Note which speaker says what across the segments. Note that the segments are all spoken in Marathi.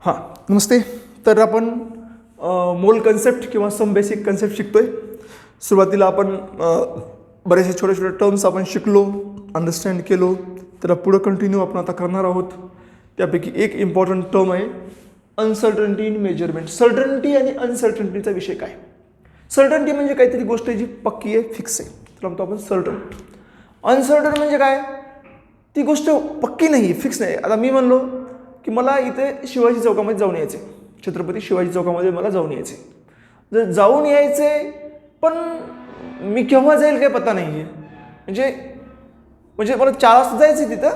Speaker 1: हां नमस्ते. तर आपण मोल कन्सेप्ट किंवा सम बेसिक कन्सेप्ट शिकतोय. सुरुवातीला आपण बरेचसे छोटे छोटे टर्म्स आपण शिकलो, अंडरस्टँड केलो. तर पुढं कंटिन्यू आपण आता करणार आहोत. त्यापैकी एक इम्पॉर्टंट टर्म आहे अनसर्टन्टी इन मेजरमेंट. सर्टन्टी आणि अनसर्टन्टीचा विषय काय? सर्टन्टी म्हणजे काहीतरी गोष्ट जी पक्की आहे, फिक्स आहे, तर म्हणतो आपण सर्टन. अनसर्टन म्हणजे काय? ती गोष्ट पक्की नाही, फिक्स नाही. आता मी म्हणलो की मला इथे शिवाजी चौकामध्ये जाऊन यायचे, छत्रपती शिवाजी चौकामध्ये मला जाऊन यायचे. जर जाऊन यायचे पण मी केव्हा जाईल काही पत्ता नाही आहे. म्हणजे मला 4 वाजता जायचं तिथं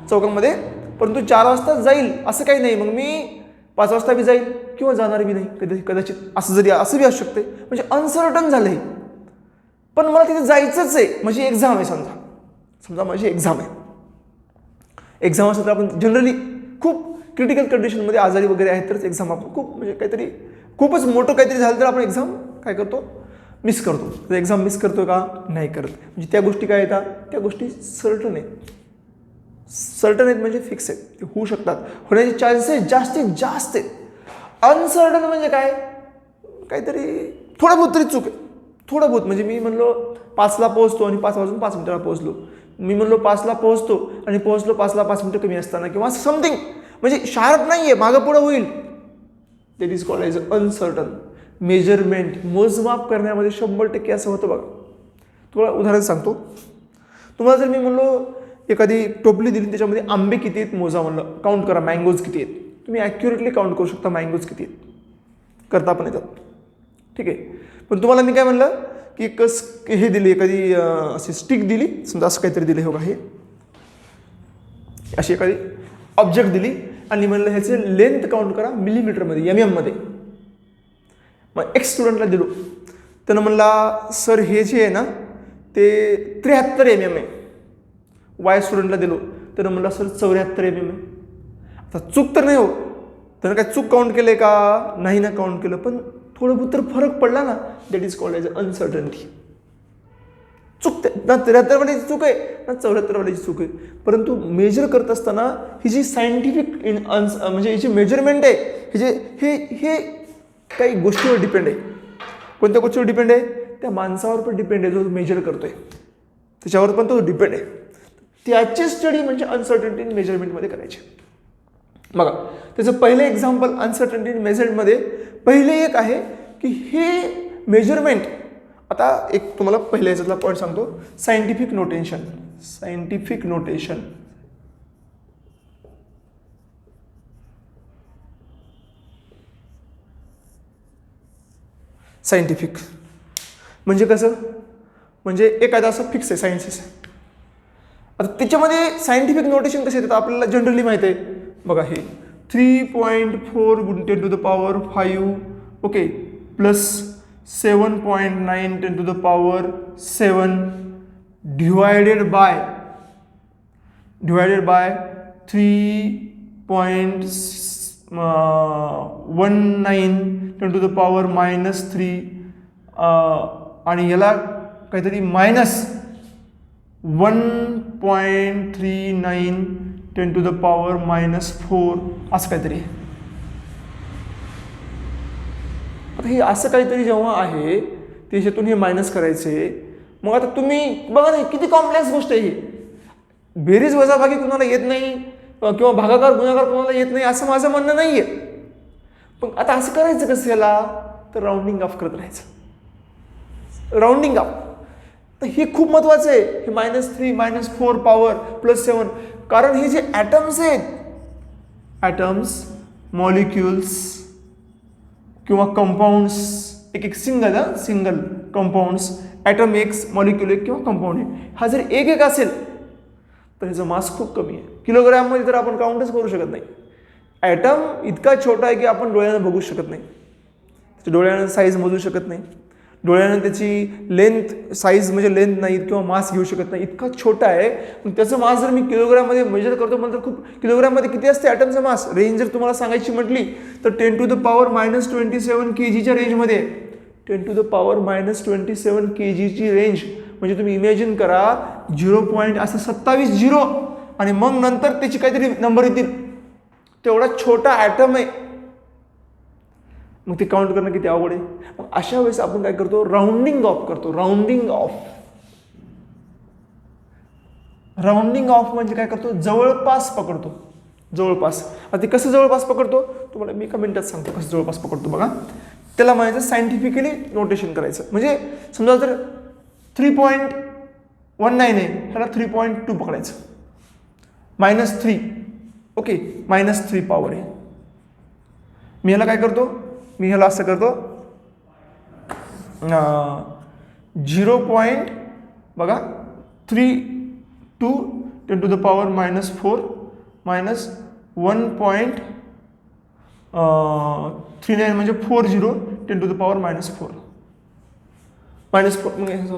Speaker 1: चौकामध्ये, परंतु 4 वाजता जाईल असं काही नाही. मग मी 5 वाजता बी जाईल किंवा जाणार बी नाही कदाचित, असं बी असू शकते. म्हणजे अनसर्टन झालं आहे. पण मला तिथे जायचंच आहे. माझी एक्झाम आहे, समजा माझी एक्झाम आहे. एक्झाम असेल तर आपण जनरली खूप क्रिटिकल कंडिशनमध्ये आजारी वगैरे आहेत तरच एक्झाम आपण खूप म्हणजे काहीतरी खूपच मोठं काहीतरी झालं तर आपण एक्झाम काय करतो, मिस करतो. तर एक्झाम मिस करतो का? नाही करत. म्हणजे त्या गोष्टी काय येतात, त्या गोष्टी सर्टन आहेत. सर्टन आहेत म्हणजे फिक्स आहेत, ते होऊ शकतात, होण्याचे चान्सेस जास्तीत जास्त आहेत. अनसर्टन म्हणजे काय? काहीतरी थोडं बहुत तरी चूक आहे. थोडं बहुत म्हणजे मी म्हणलो 5ला पोहोचतो आणि 5 वाजून 5 मिनिटाला पोहोचलो. मी म्हणलो 5ला पोहोचतो आणि पोहोचलो 5ला 5 मिनिटं कमी असताना किंवा समथिंग, म्हणजे शार्प नाही आहे, मागं पुढं होईल. That is called as uncertain. Measurement, मोजमाप करण्यामध्ये 100% असं होतं बघा. तुम्हाला उदाहरण सांगतो. तुम्हाला जर मी म्हणलो एखादी टोपली दिली, त्याच्यामध्ये आंबे किती आहेत मोजा, म्हणलं काउंट करा, मँगोज किती आहेत. तुम्ही ॲक्युरेटली काउंट करू शकता मँगोज किती आहेत, करता पण येतात, ठीक आहे. पण तुम्हाला मी काय म्हणलं की हे दिली, एखादी अशी स्टिक दिली, समजा असं काहीतरी दिलं, हे बघा, हे अशी एखादी ऑब्जेक्ट दिली आणि म्हणलं ह्याचे लेंथ काउंट करा मिलीमीटरमध्ये, MM मध्ये. मग एक स्टुडंटला दिलो, त्यानं म्हणला सर हे जे आहे ना ते 73 MM आहे. वाय स्टुडंटला दिलो, त्यानं म्हणला सर 74 MM आहे. आता चूक तर नाही हो, त्यानं काय चूक काउंट केलं का? नाही ना काउंट केलं, पण थोडं बहुत तर फरक पडला ना. That is called as uncertainty. चूक ना 73 वाल्याची चूक आहे ना 74 वाल्याची चूक आहे, परंतु मेजर करत असताना ही जी सायंटिफिक म्हणजे ही जी मेजरमेंट आहे, हे काही गोष्टीवर डिपेंड आहे. कोणत्या गोष्टीवर डिपेंड आहे? त्या माणसावर पण डिपेंड आहे, जो मेजर करतोय त्याच्यावर पण तो डिपेंड आहे. त्याची स्टडी म्हणजे अनसर्टन्टी इन मेजरमेंटमध्ये करायची. बघा, त्याचं पहिलं एक्झाम्पल अनसर्टन्टी इन मेजरमेंटमध्ये पहिले एक आहे की हे मेजरमेंट. आता एक तुम्हाला पहिल्या याच्यातला पॉईंट सांगतो, scientific notation. Scientific notation scientific म्हणजे कसं? म्हणजे एखादा असं फिक्स आहे, सायन्सेस आहे. आता त्याच्यामध्ये सायंटिफिक नोटेशन कसे येतात आपल्याला जनरली माहिती आहे. बघा, हे 3.4 × 10⁵, ओके, प्लस 7.9 × 10⁷ डिवायडेड बाय 3.19 × 10⁻³ आणि याला काहीतरी -1.39 × 10⁻⁴ असं काहीतरी. आता हे असं काहीतरी जेव्हा आहे, त्याच्यातून हे मायनस करायचे. मग आता तुम्ही बघा ना, किती कॉम्प्लेक्स गोष्ट आहे ही. बेरीज वजाबाकी कुणाला येत नाही किंवा भागाकार गुणाकार कुणाला येत नाही असं माझं म्हणणं नाही आहे. पण आता असं करायचं कसं याला? तर राऊंडिंग ऑफ करत राहायचं, राऊंडिंग ऑफ. तर हे खूप महत्त्वाचं आहे, हे -3 -4 पॉवर +7. कारण हे जे ॲटम्स आहेत, ॲटम्स, मॉलिक्युल्स किंवा कंपाऊंड्स, एक सिंगल कंपाऊंड्स, ॲटम एक, मॉलिक्युल एक किंवा कंपाऊंड एक, हा जर एक असेल तर ह्याचं मास खूप कमी आहे. किलोग्रॅममध्ये तर आपण काउंटच करू शकत नाही. ॲटम इतका छोटा आहे की आपण डोळ्यानं बघू शकत नाही, त्याच्या डोळ्यानं साईज मोजू शकत नाही, डोळ्यानं त्याची लेंथ साईज म्हणजे लेंथ नाही किंवा मास घेऊ शकत नाही, इतका छोटा आहे. पण त्याचं मास जर मी किलोग्राममध्ये मेजर करतो म्हणजे खूप, किलोग्राममध्ये किती असते ॲटमचं मास? रेंज जर तुम्हाला सांगायची म्हटली तर 10⁻⁻27 kgच्या रेंजमध्ये. 10⁻⁻27 kgची रेंज म्हणजे तुम्ही इमॅजिन करा, 0. असं 27 0 आणि मग नंतर त्याची काहीतरी नंबर येतील तेवढा छोटा ॲटम आहे. मग ते काउंट करणं किती अवघड आहे. मग अशा वेळेस आपण काय करतो, राऊंडिंग ऑफ करतो. राऊंडिंग ऑफ म्हणजे काय करतो, जवळपास पकडतो. जवळपास. आता ते कसं जवळपास पकडतो तुम्हाला मी एका मिनिटात सांगतो कसं जवळपास पकडतो बघा. त्याला म्हणायचं सायंटिफिकली नोटेशन करायचं. म्हणजे समजा जर 3.19 आहे ह्याला 3.2 पकडायचं. -3 ओके, -3 पॉवर आहे. मी ह्याला काय करतो, मी ह्याला असं करतो 0. बघा 3.2 10 to the power -4 -1.39 म्हणजे 40 10 to the power -4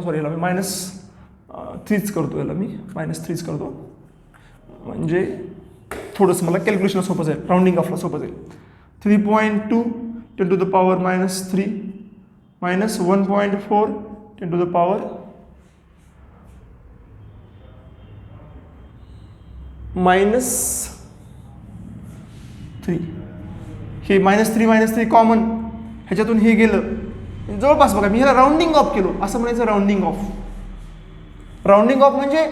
Speaker 1: सॉरी याला मी -3च करतो. याला मी -3च करतो म्हणजे थोडंसं मला कॅल्क्युलेशन सोपं जाईल, राऊंडिंग ऑफला सोपं जाईल. 3.2 10 to the power -3 -1.4 10 to the power -3. हे -3 कॉमन, ह्याच्यातून हे गेलं जवळपास. बघा मी ह्याला राऊंडिंग ऑफ केलो, असं म्हणायचं राऊंडिंग ऑफ. राऊंडिंग ऑफ म्हणजे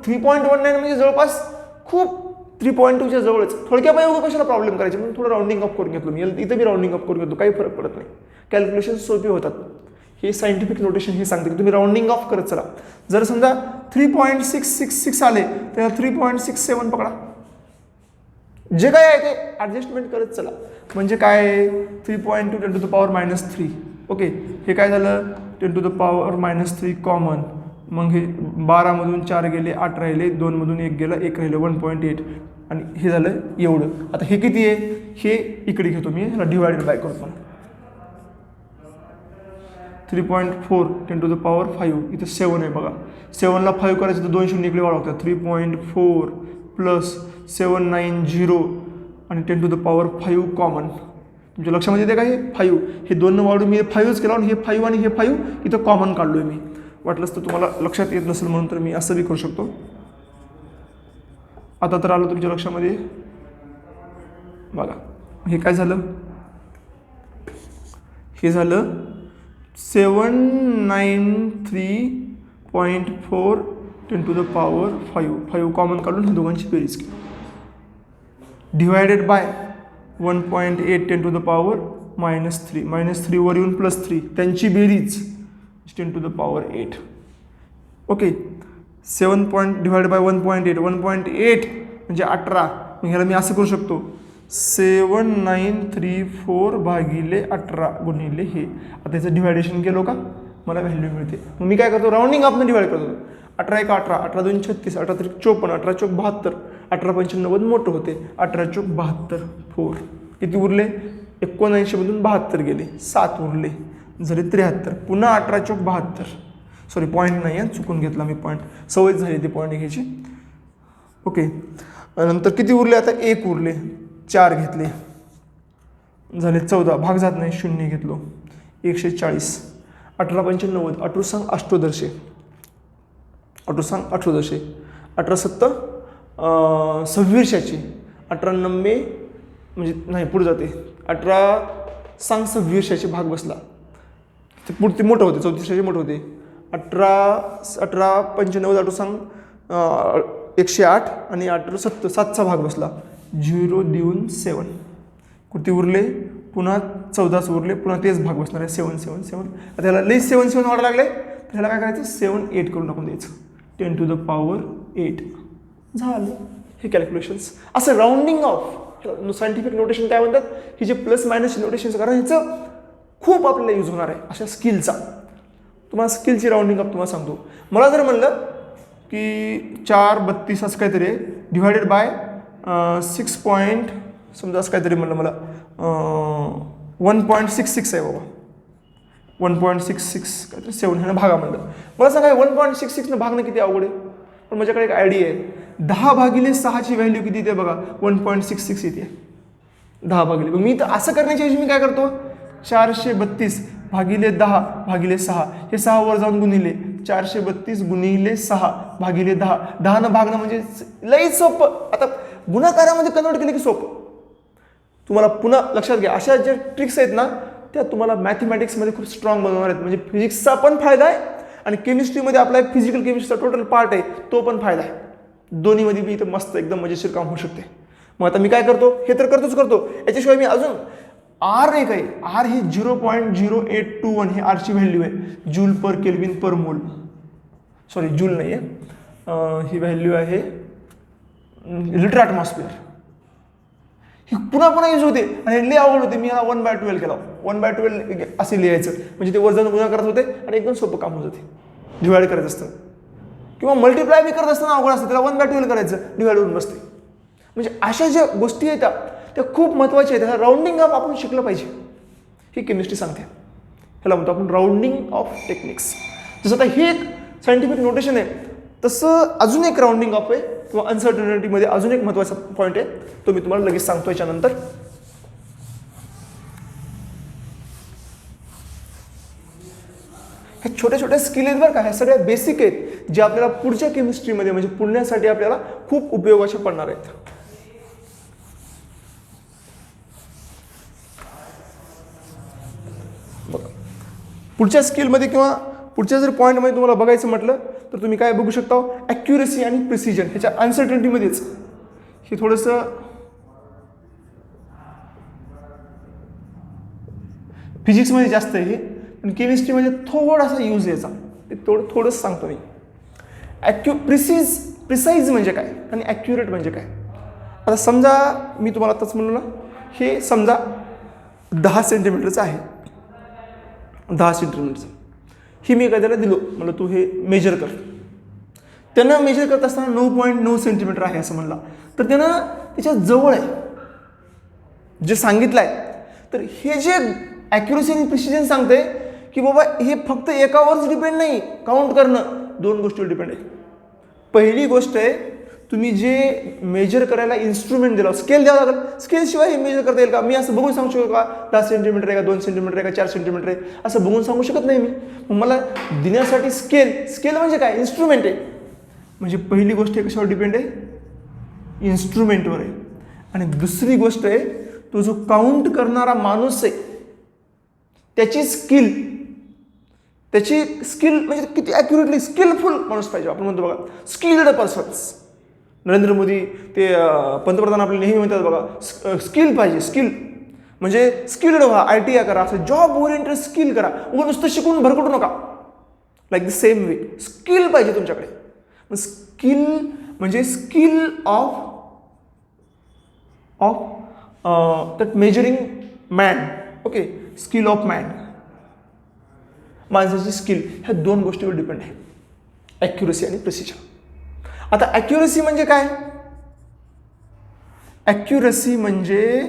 Speaker 1: 3.19 म्हणजे जवळपास खूप 3.2च्या जवळच. थोडक्यात कशाला प्रॉब्लेम करायचे म्हणून थोडं राऊंडिंग ऑफ करून घेतलो मी. इथं मी राऊंडिंग ऑफ करून घेतो, काही फरक पडत नाही. कॅल्क्युलेशन सोपी होतात. हे सायंटिफिक नोटेशन हे सांगते की तुम्ही राऊंडिंग ऑफ करत चला. जर समजा 3.666 आले तर 3.67 पकडा. जे काय आहे ते ॲडजस्टमेंट करत चला. म्हणजे काय 3.2 10 to the power -3 ओके. हे काय झालं 10 to the power -3 कॉमन. मग हे 12मधून 4 गेले 8 राहिले, 2मधून 1 गेलं 1 राहिलं 1.8 आणि हे झालं एवढं. आता हे किती आहे हे इकडे घेतो मी, ह्याला डिवायडेड बाय करतो. 3.4 10 to the power 5 इथं 7 आहे बघा. 7ला 5 करायचं तर 2 शून्य इकडे वाढवतात. 3.4 + 790 आणि 10 to the power 5 कॉमन. तुमच्या लक्षामध्ये येते का हे 5 हे 2 वाढून मी 5च केला आणि हे 5 आणि हे 5 इथं कॉमन काढलोय मी. वाटलंच तर तुम्हाला लक्षात येत नसेल म्हणून तर मी असं बी करू शकतो. आता तर आलं तुमच्या लक्षामध्ये बघा. हे काय झालं, हे झालं 793.4 10 to the power 5 कॉमन काढून हे दोघांची बेरीज केली. Divided by 1.8 10 to the power -3 वर येऊन +3 त्यांची बेरीज 10 to the power 8 okay. 7 divided by 1.8 म्हणजे 18. मग ह्याला मी असं करू शकतो 7934 भागिले 18 गुणिले हे. आता त्याचं डिवायडेशन केलो का मला व्हॅल्यू मिळते. मग मी काय करतो राऊंडिंग ऑफनं डिवाइड करतो. 18 1 18 18 2 36 18 3 54 18 4 72 18 5 90 मोठं होते. 18 4 72 4 किती उरले 79 मधून 72 गेले 7 उरले झाले 73. पुन्हा 18 4 72 सॉरी पॉईंट नाही आहे चुकून घेतला मी पॉईंट, सवय झाली ती पॉईंट घ्यायची ओके. नंतर किती उरले आता 1 उरले 4 घेतले झाले 14 भाग जात नाही 0 घेतलो 140 18 5 90 18 सांग अष्टोदर्शे 18 7 26 18 90 म्हणजे नाही पुढे जाते 18 सांग 26 भाग बसला ते पुढे मोठं होते 34 मोठं होते 18 95 18 सांग 108 आणि 18 7चा भाग बसला 0 देऊन 7 कुठे उरले पुन्हा 14 उरले पुन्हा तेच भाग बसणार आहे 7 7 7. आता ह्याला लई 7 वाढायला लागले तर ह्याला काय करायचं 7 8 करून टाकून द्यायचं 10 to the power 8 झालं हे कॅल्क्युलेशन्स. असं राऊंडिंग ऑफ सायंटिफिक नोटेशन काय म्हणतात ही जे प्लस मायनस नोटेशन कारण ह्याचं खूप आपल्याला यूज होणार आहे अशा स्किलचा. तुम्हाला स्किलची राऊंडिंग ऑफ तुम्हाला सांगतो. मला जर म्हणलं की 432 असं काहीतरी आहे डिवायडेड बाय 6 पॉईंट समजा असं काहीतरी म्हणलं मला 1.66 आहे बाबा 1.66 काहीतरी 7 ह्यानं भागा म्हणलं. मला सांगा 1.66 भागणं किती अवघड आहे. पण माझ्याकडे एक आयडिया आहे 10 भागिले 6ची व्हॅल्यू किती येते बघा 1.66 येते 10 भागिले. मग मी तर असं करण्याच्या ऐवजी मी काय करतो 432 भागिले 10 भागिले 6 हे 6 वर जाऊन गुणिले 432 गुणिले 6 भागिले 10 10 भागणं म्हणजे लई सोपं. आता गुणाकारामध्ये कन्वर्ट केले की सोपं. तुम्हाला पुन्हा लक्षात घ्या, अशा ज्या ट्रिक्स आहेत ना त्या तुम्हाला मॅथमॅटिक्समध्ये खूप स्ट्रॉंग बनवणार आहेत. म्हणजे फिजिक्सचा पण फायदा आहे आणि केमिस्ट्रीमध्ये आपला एक फिजिकल केमिस्ट्रीचा टोटल पार्ट आहे तो पण फायदा आहे. दोन्हीमध्ये मी इथं मस्त एकदम मजेशीर काम होऊ शकते. मग आता मी काय करतो, हे तर करतो, याच्याशिवाय मी अजून आर एक आहे. आर ही 0.0821 ही आरची व्हॅल्यू आहे, जूल पर केल्विन पर मोल. सॉरी, जूल नाही आहे, ही व्हॅल्यू आहे लिटर ॲटमॉस्फिअर. ही पुन्हा यूज होते आणि लई आवड होते. मी हा 1/12 केला. 1/12 असे लिहायचं, म्हणजे ते वजन गुणा करत होते आणि एकदम सोपं काम होत होते. डिवाइड करायचं असतं किंवा मल्टिप्लाय बी करत असताना अवघड असतं, त्याला 1/12 करायचं, डिवाइड होऊन बसते. म्हणजे अशा ज्या गोष्टी येतात त्या खूप महत्त्वाच्या आहेत. राऊंडिंग ऑफ आपण शिकलं पाहिजे, ही केमिस्ट्री सांगते. ह्याला म्हणतो आपण राऊंडिंग ऑफ टेक्निक्स. जसं आता हे एक सायंटिफिक नोटेशन आहे, तसं अजून एक राऊंडिंग ऑफ आहे किंवा अनसर्टनिटीमध्ये अजून एक महत्त्वाचा पॉईंट आहे, तो मी तुम्हाला लगेच सांगतो याच्यानंतर. हे छोट्या छोट्या स्किल आहेत बरं का, ह्या सगळ्या बेसिक आहेत जे आपल्याला पुढच्या केमिस्ट्रीमध्ये म्हणजे पुढण्यासाठी आपल्याला खूप उपयोगाचे पडणार आहेत. बघा, पुढच्या स्किलमध्ये किंवा पुढच्या जर पॉईंटमध्ये तुम्हाला बघायचं म्हटलं तर तुम्ही काय बघू शकता, ॲक्युरेसी आणि प्रिसिजन. ह्याच्या अनसर्टनिटीमध्येच हे थोडंसं फिजिक्समध्ये जास्त आहे हे, पण केमिस्ट्रीमध्ये थोडासा यूज यायचा, ते थोडंच सांगतो मी. प्रिसाईज म्हणजे काय आणि ॲक्युरेट म्हणजे काय. आता समजा मी तुम्हाला आताच म्हणलो ना, हे समजा 10 सेंटीमीटरचं आहे, 10 सेंटीमीटरचं. ही मी एखाद्याला दिलो, मला तू हे मेजर कर. त्यानं मेजर करत असताना 9.9 सेंटीमीटर आहे असं म्हणला, तर त्यानं त्याच्या जवळ आहे जे सांगितलं आहे. तर हे जे ॲक्युरेसी आणि प्रिसिजन सांगते की बाबा हे फक्त एकावरच डिपेंड नाही, काउंट करणं 2 गोष्टीवर डिपेंड आहे. पहिली गोष्ट आहे, तुम्ही जे मेजर करायला इन्स्ट्रुमेंट दिला, स्केल द्यावं लागेल. स्केलशिवाय हे मेजर करता येईल का? मी असं बघून सांगू शकतो का 10 सेंटीमीटर आहे का, 2 सेंटीमीटर आहे का, 4 सेंटीमीटर आहे, असं बघून सांगू शकत नाही मी. मग मला देण्यासाठी स्केल म्हणजे काय, इन्स्ट्रुमेंट आहे. म्हणजे पहिली गोष्ट आहे कशावर डिपेंड आहे, इन्स्ट्रुमेंटवर आहे. आणि दुसरी गोष्ट आहे, तो जो काउंट करणारा माणूस आहे त्याची स्किल म्हणजे किती ॲक्युरेटली स्किलफुल माणूस पाहिजे. आपण म्हणतो बघा स्किल्ड पर्सन्स. नरेंद्र मोदी ते पंतप्रधान आपले नेहमी म्हणतात बघा, स्किल पाहिजे. स्किल म्हणजे स्किल्ड व्हा, ITI करा, असं जॉब ओरिएंटेड स्किल करा. उगाच नुसतं शिकून भरकटू नका. Like the same way skill पाहिजे तुमच्याकडे. मग स्किल म्हणजे skill of that measuring man. Okay, skill of man, माणसाची स्किल, ह्या 2 गोष्टीवर डिपेंड आहे, ॲक्युरेसी आणि प्रिसिजन. आता ॲक्युरेसी म्हणजे काय, ॲक्युरेसी म्हणजे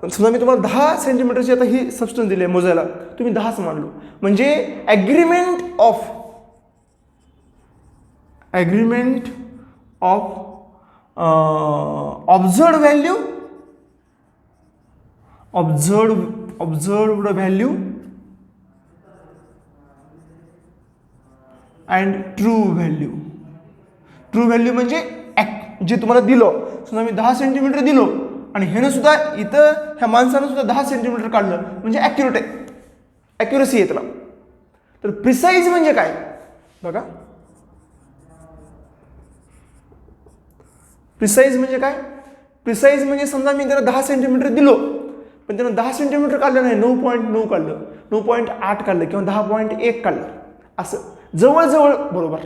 Speaker 1: समजा मी तुम्हाला 10 सेंटीमीटरची आता ही सबस्टन्स दिली आहे मोजायला, तुम्ही 10च मानलो, म्हणजे agreement of observed value and true value म्हणजे जे तुम्हाला दिलं. समजा मी 10 सेंटीमीटर दिलो आणि ह्यानं सुद्धा इथं ह्या माणसानं सुद्धा 10 सेंटीमीटर काढलं, म्हणजे ॲक्युरेट आहे, ॲक्युरेसी आहे त्याला. तर प्रिसाईज म्हणजे काय बघा, प्रिसाईज म्हणजे काय, प्रिसाईज म्हणजे समजा मी त्याला 10 सेंटीमीटर दिलो पण त्यानं 10 सेंटीमीटर काढलं नाही, 9.9 काढलं, 9.8 काढलं किंवा 10.1 काढलं, असं जवळ बरोबर.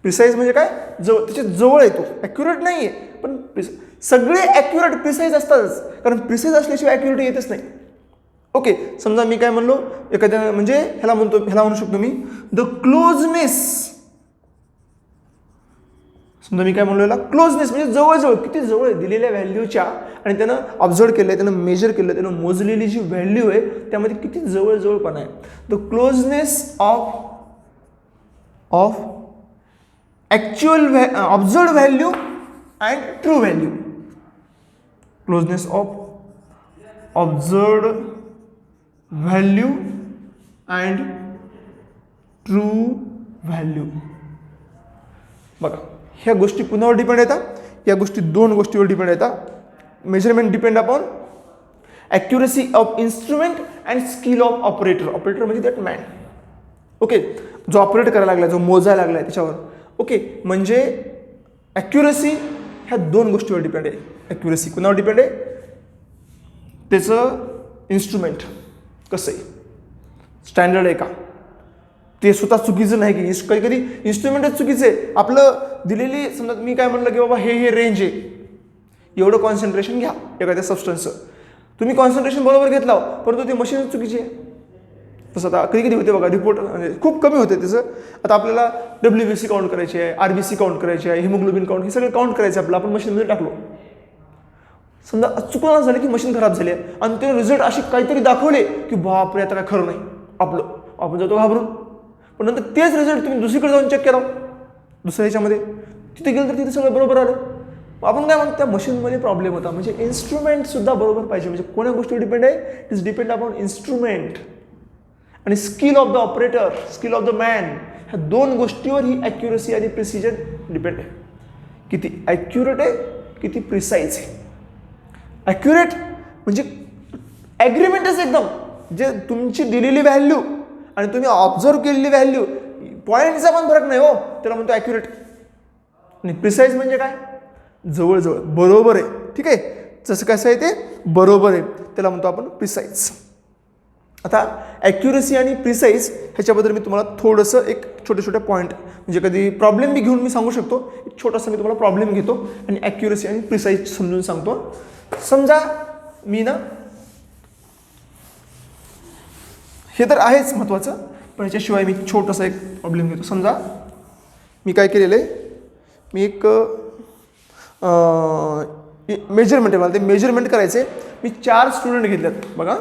Speaker 1: प्रिसाईज म्हणजे काय, त्याच्या जवळ येतो, ॲक्युरेट नाही आहे पण सगळे ॲक्युरेट प्रिसाईज असतातच, कारण प्रिसाईज असल्याशिवाय ॲक्युरेट येतच नाही. ओके, समजा मी काय म्हणलो एखाद्या, म्हणजे ह्याला म्हणू शकतो मी द क्लोजनेस. समजा मी काय म्हणलो याला क्लोजनेस म्हणजे जवळ, किती जवळ आहे दिलेल्या व्हॅल्यूच्या, आणि त्यानं ऑब्झर्व केलं, त्यानं मेजर केलं, त्यानं मोजलेली जी व्हॅल्यू आहे त्यामध्ये किती जवळपणा आहे. The closeness of actual observed value and true value. Closeness of observed value and true value. बघा ह्या गोष्टी कुणावर डिपेंड येतात, या गोष्टी दोन गोष्टीवर डिपेंड येतात. Measurement depend upon accuracy of instrument and skill of operator. Operator म्हणजे दॅट मॅन. ओके, जो ऑपरेट करायला लागला, जो मोजायला लागला त्याच्यावर. ओके, म्हणजे ॲक्युरेसी ह्या दोन गोष्टीवर डिपेंड आहे. ॲक्युरेसी कुणावर डिपेंड आहे, त्याचं इन्स्ट्रुमेंट कसं आहे, स्टँडर्ड आहे का, ते स्वतः चुकीचं नाही की. कधी कधी इन्स्ट्रुमेंटच चुकीचं आहे. आपलं दिलेली समजा मी काय म्हणलं की बाबा हे रेंज आहे, एवढं कॉन्सन्ट्रेशन घ्या एखाद्या सबस्टन्सचं, तुम्ही कॉन्सन्ट्रेशन बरोबर घेतला परंतु ते मशीन चुकीची आहे. तसं आता कधी कधी होते बघा, रिपोर्ट म्हणजे खूप कमी होते त्याचं. आता आपल्याला WBC काउंट करायची आहे, RBC काउंट करायची आहे, हिमोग्लोबिन काउंट, हे सगळं काउंट करायचं आपलं, आपण मशीनमध्ये टाकलो. समजा चुकून झालं की मशीन खराब झाली आहे आणि ते रिझल्ट असे काहीतरी दाखवले की बापरे आता काय खरं नाही आपलं, आपण जातो घाबरून. पण नंतर तेच रिझल्ट तुम्ही दुसरीकडे जाऊन चेक करा, दुसऱ्या ह्याच्यामध्ये, तिथे गेलं तर तिथे सगळं बरोबर आलं. आपण काय म्हणतो त्या मशीनमध्ये प्रॉब्लेम होता. म्हणजे इन्स्ट्रुमेंट सुद्धा बरोबर पाहिजे. म्हणजे कोणत्या गोष्टीवर डिपेंड आहे, it is depend upon instrument आणि skill of the operator, skill of the man. ह्या दोन गोष्टीवर ही ॲक्युरसी आणि प्रिसिजन डिपेंड आहे. किती ॲक्युरेट आहे, किती प्रिसाईज आहे. ॲक्युरेट म्हणजे ॲग्रीमेंटच एकदम, जे तुमची दिलेली व्हॅल्यू आणि तुम्ही ऑब्झर्व केलेली व्हॅल्यू, पॉईंटचा पण फरक नाही हो, त्याला म्हणतो ॲक्युरेट. आणि प्रिसाईज म्हणजे काय, जवळजवळ बरोबर आहे. ठीक आहे, जसं कसं आहे ते बरोबर आहे, त्याला म्हणतो आपण प्रिसाईज. आता ॲक्युरसी आणि प्रिसाईज ह्याच्याबद्दल मी तुम्हाला थोडंसं एक छोटे पॉईंट, म्हणजे कधी प्रॉब्लेम बी घेऊन मी सांगू शकतो. एक छोटासा मी तुम्हाला प्रॉब्लेम घेतो आणि ॲक्युरसी आणि प्रिसाईज समजून सांगतो. समजा मी ना, हे तर आहेच महत्त्वाचं, पण याच्याशिवाय मी छोटासा एक प्रॉब्लेम घेतो. समजा मी काय केलेलं आहे, मी एक मेजरमेंट आहे, मला ते मेजरमेंट करायचं आहे. मी 4 स्टुडंट घेतलेत बघा,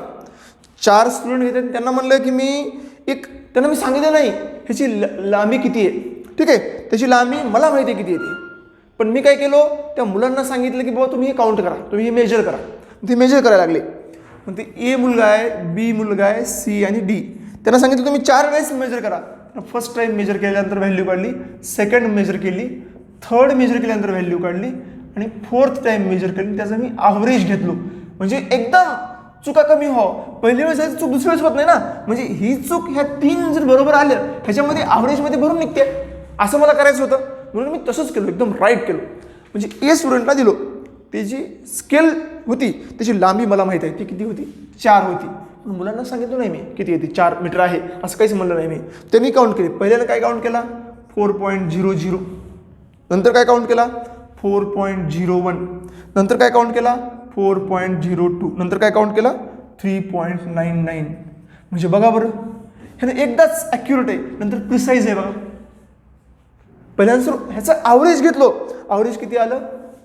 Speaker 1: 4 स्टुडंट घेतले. त्यांना म्हणलं की त्यांना मी सांगितलं नाही ह्याची लांबी किती आहे. ठीक आहे, त्याची लांबी मला माहिती आहे किती येते, पण मी काय केलो, त्या मुलांना सांगितलं की बाबा तुम्ही हे काउंट करा, तुम्ही हे मेजर करा. ते मेजर करायला लागले. मग ते A मुलगा आहे, B मुलगा आहे, C आणि D. त्यांना सांगितलं तुम्ही 4 वेळेस मेजर करा. फर्स्ट टाईम मेजर केल्यानंतर व्हॅल्यू काढली, सेकंड मेजर केली, थर्ड मेजर केल्यानंतर व्हॅल्यू काढली आणि फोर्थ टाईम मेजर केली. त्याचा मी ॲव्हरेज घेतलो. म्हणजे एकदम चुका कमी हो. पहिली वेळेस चूक दुसरी वेळेस होत नाही ना. म्हणजे ही चूक ह्या 3 जर बरोबर आल्या ह्याच्यामध्ये ॲव्हरेजमध्ये भरून निघते. असं मला करायचं होतं म्हणून मी तसंच केलं, एकदम राईट केलं. म्हणजे A स्टुडंटला दिलो, त्याची स्केल होती, त्याची लांबी मला माहीत आहे ती किती होती, 4 होती. पण मुलांना सांगितलं नाही मी किती येते, 4 मीटर आहे असं काहीच म्हणलं नाही मी. त्यांनी काउंट केले. पहिल्यानं काय काउंट केला, 4.00. नंतर काय काउंट केला, 4.01. नंतर काय काउंट केला, 4.02. नंतर काय काउंट केला, 3.99. म्हणजे बघा बरं, ह्यानं एकदाच ॲक्युरेट आहे, नंतर प्रिसाईज आहे बघा. पहिल्यांदा ह्याचं ॲव्हरेज घेतलो, ॲव्हरेज किती आलं,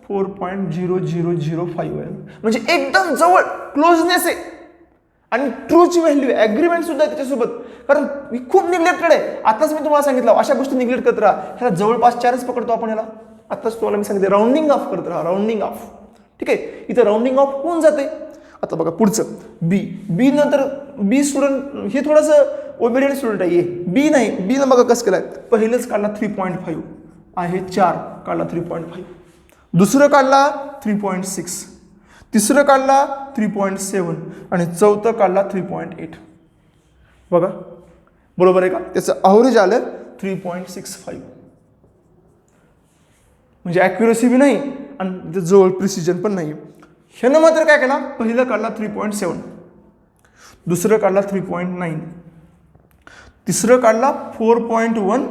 Speaker 1: 4.0005 आहे. म्हणजे एकदम जवळ, क्लोजनेस आहे. आणि ट्रूची व्हॅल्यू आहे, ॲग्रीमेंट सुद्धा आहे त्याच्यासोबत. कारण मी खूप निग्लेक्टेड आहे. आताच मी तुम्हाला सांगितलं अशा गोष्टी निग्लेक्ट करत राहा. ह्याला जवळपास 4च पकडतो आपण. ह्याला आताच तुम्हाला मी सांगितलं राऊंडिंग ऑफ करत राहा, राऊंडिंग ऑफ. ठीक आहे, इथं राऊंडिंग ऑफ होऊन जाते. आता बघा पुढचं बी नंतर बी स्टुडंट हे थोडंसं ओबिडियंट स्टुडंट आहे. बी नाही, बी न बघा कसं केलं आहे. पहिलंच काढला 3.5 आहे, 4 काढला 3.5, दुसरं काढला 3.6, तिसरं काढला 3.7 आणि चौथं काढला 3.8. बघा बरोबर आहे का. त्याचं ॲव्हरेज आलं 3.65. म्हणजे ॲक्युरसी बी नाही आणि जवळ प्रिसिजन पण नाही. ह्यानं मात्र काय केला, पहिलं काढला 3.7, दुसरं काढला 3.9, तिसरं काढला 4.1,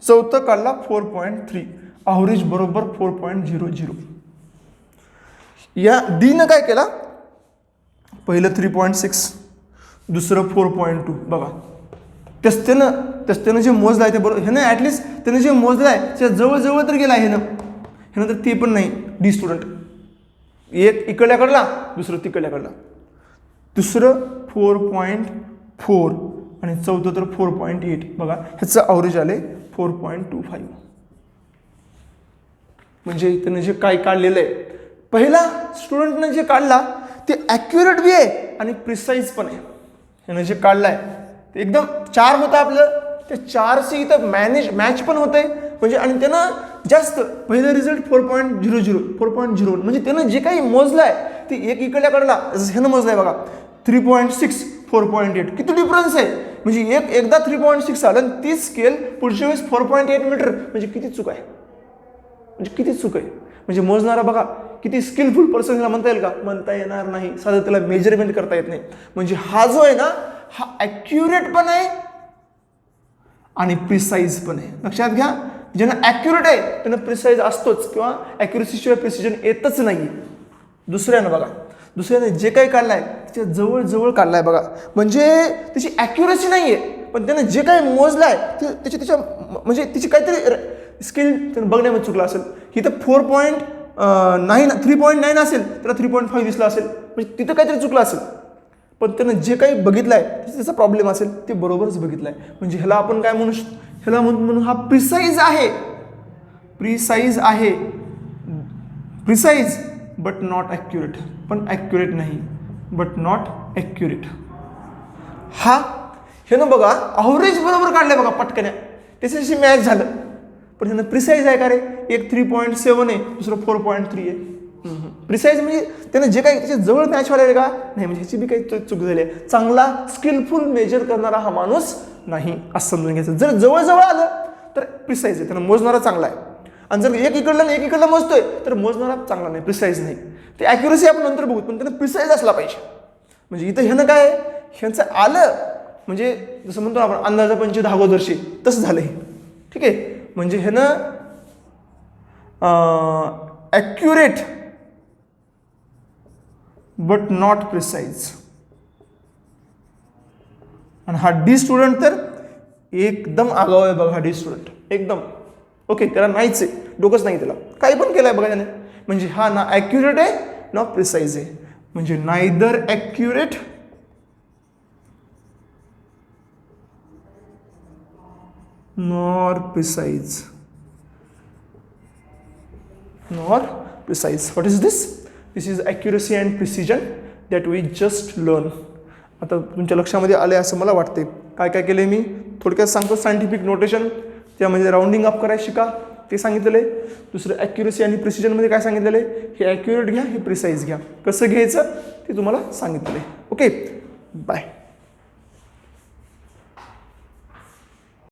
Speaker 1: चौथं काढला 4.3. ॲव्हरेज बरोबर 4.00. या डीनं काय केला, पहिलं 3.6, दुसरं 4.2. बघा त्यानं जे मोजलं आहे ते बरोबर, ह्यानं ॲटलिस्ट त्यानं जे मोजलं आहे त्या जवळजवळ तर गेला आहे. ह्यानं तर ते पण नाही. डी स्टुडंट एक इकडल्या काढला, दुसरं तिकडल्या काढला, तिसरं 4.4 आणि चौथं तर 4.8. बघा ह्याचं ॲव्हरेज आले 4.25. म्हणजे त्यानं जे काय काढलेलं आहे, पहिला स्टुडंटनं जे काढला ते ॲक्युरेट बी आहे आणि प्रिसाईज पण आहे. ह्यानं जे काढलं आहे ते एकदम 4 होतं आपलं, त्या 4ची इथं मॅच पण होते म्हणजे, आणि त्यानं जास्त पहिलं रिझल्ट 4.00 4.01 म्हणजे त्यानं जे काही मोजलं आहे ते एक इकडल्या कडला ह्यानं मोजलं आहे बघा 3.6 4.8 किती डिफरन्स आहे म्हणजे एकदा 3.6 आलं आणि ती स्केल पुढच्या वेळेस 4.8 मीटर म्हणजे किती चूक आहे, म्हणजे किती चूक आहे. म्हणजे मोजणारा बघा किती स्किलफुल पर्सन ह्याला म्हणता येईल का, म्हणता येणार नाही. साधं त्याला मेजरमेंट करता येत नाही. म्हणजे हा जो आहे ना हा ॲक्युरेट पण आहे आणि प्रिसाईज पण आहे. लक्षात घ्या, ज्यांना ॲक्युरेट आहे त्यांना प्रिसाईज असतोच किंवा ॲक्युरेसीशिवाय प्रिसिजन येतच नाही. दुसऱ्यानं बघा, दुसऱ्याने जे काही काढलं आहे त्याच्या जवळ काढलं आहे बघा, म्हणजे त्याची ॲक्युरेसी नाही आहे पण त्यानं जे काही मोजलं आहे ते त्याच्या म्हणजे तिची काहीतरी स्किल त्यानं बघण्यामध्ये चुकलं असेल. इथं 3.9 असेल त्याला 3.5 दिसलं असेल म्हणजे तिथं काहीतरी चुकलं असेल. पण त्यानं जे काही बघितलं आहे त्याचा प्रॉब्लेम असेल ते बरोबरच बघितलं आहे. म्हणजे ह्याला आपण काय म्हणू शकतो, ह्याला म्हणून हा प्रिसाईज आहे, प्रिसाईज बट नॉट ॲक्युरेट, पण ॲक्युरेट नाही बट नॉट ॲक्युरेट. हा ह्यानं बघा अव्हरेज बरोबर काढलं बघा पटकन्या, त्याच्याशी मॅच झालं. पण ह्यानं प्रिसाईज आहे का रे, एक 3.7 आहे दुसरं 4.3 आहे. प्रिसाईज म्हणजे त्यानं जे काही त्याच्या जवळ मॅच व्हायला आहे का नाही, म्हणजे ह्याची बी काही चूक झाली आहे. चांगला स्किलफुल मेजर करणारा हा माणूस नाही असं समजून घ्यायचं. जर जवळ आलं तर प्रिसाईज आहे, त्यानं मोजणारा चांगला आहे. आणि जर एक इकडला मोजतोय तर मोजणारा चांगला नाही, प्रिसाईज नाही. ते ॲक्युरेसी आपण नंतर बघू पण त्यानं प्रिसाईज असला पाहिजे. म्हणजे इथं ह्यानं काय ह्यांचं आलं म्हणजे जसं म्हणतो आपण अंदाजापंची धागोदर्शी तसं झालं हे. ठीक आहे, म्हणजे ह्यानं ॲक्युरेट बट नॉट प्रिसाईज. आणि हा डी स्टुडंट तर एकदम आगाव आहे बघा. हा डी स्टुडंट एकदम ओके, त्याला नाहीच आहे, डोकंच नाही त्याला, काही पण केलं आहे बघा त्याने. म्हणजे हा ना ॲक्युरेट आहे ना प्रिसाईज आहे. म्हणजे neither accurate nor precise. What is this? This is accuracy and precision that we just learn. आता तुमच्या लक्षामध्ये आले असं मला वाटते. काय काय केले मी थोडक्यात सांगतो. सायंटिफिक नोटेशन, त्यामध्ये राऊंडिंग अप करायला शिका ते सांगितलेलं आहे. दुसरं ॲक्युरेसी आणि प्रिसिजनमध्ये काय सांगितलेलं आहे, हे ॲक्युरेट घ्या, हे प्रिसाईज घ्या. कसं घ्यायचं ते तुम्हाला सांगितलेलं आहे. Okay, bye.